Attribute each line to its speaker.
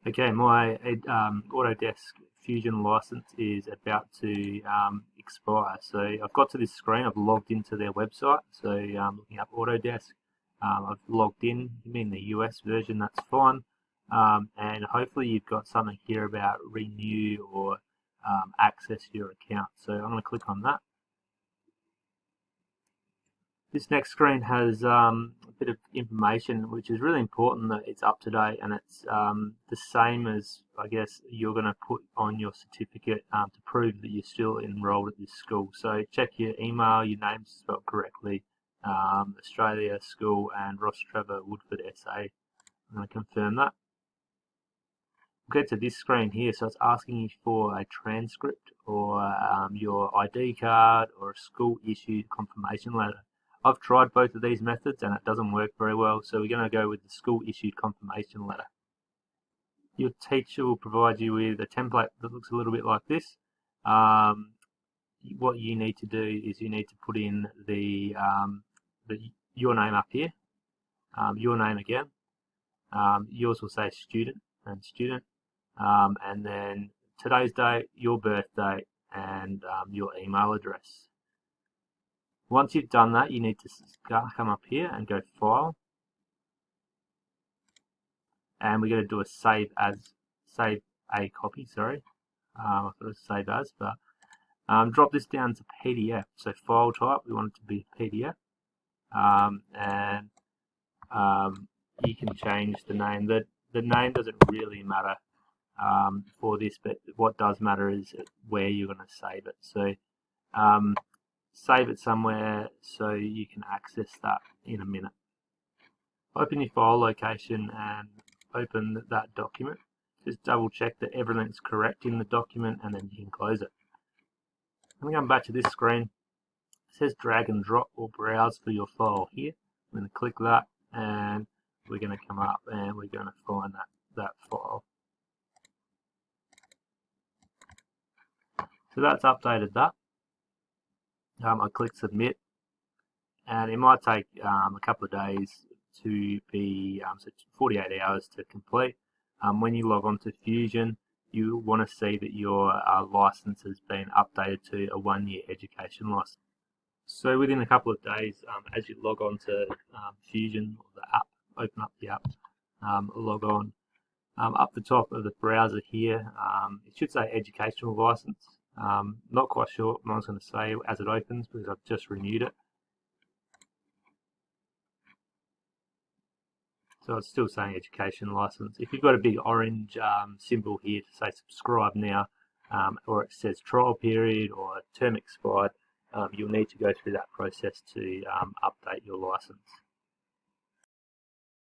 Speaker 1: Okay, my Autodesk Fusion license is about to expire. So I've got to this screen, I've logged into their website. So looking up Autodesk, I've logged in. You mean the US version, that's fine. And hopefully you've got something here about renew or access your account. So I'm going to click on that. This next screen has a bit of information which is really important that it's up to date, and it's the same as I guess you're going to put on your certificate to prove that you're still enrolled at this school. So check your email, your name's spelled correctly, Australia School and Ross Trevor Woodford SA. I'm going to confirm that. We'll get to this screen here, so it's asking you for a transcript or your ID card or a school issued confirmation letter. I've tried both of these methods and it doesn't work very well, so we're going to go with the school issued confirmation letter. Your teacher will provide you with a template that looks a little bit like this. What you need to do is you need to put in your name up here, your name again. Yours will say student and student, and then today's date, your birth date, and your email address. Once you've done that, you need to come up here and go File, and we're going to do a save a copy. Sorry, I thought it was save as, but drop this down to PDF. So file type, we want it to be PDF, and you can change the name. The name doesn't really matter for this, but what does matter is where you're going to save it. So save it somewhere so you can access that in a minute. Open your file location and open that document. Just double check that everything's correct in the document and then you can close it. I'm going to come back to this screen. It says drag and drop or browse for your file here. I'm going to click that and we're going to come up and we're going to find that file. So that's updated that. I click submit, and it might take a couple of days to be, so 48 hours to complete. When you log on to Fusion, you want to see that your license has been updated to a 1-year education license. So within a couple of days, as you log on to Fusion or the app, open up the app, log on. Up the top of the browser here, it should say educational license. Not quite sure what mine's going to say as it opens because I've just renewed it. So it's still saying education license. If you've got a big orange symbol here to say subscribe now, or it says trial period or term expired, you'll need to go through that process to update your license.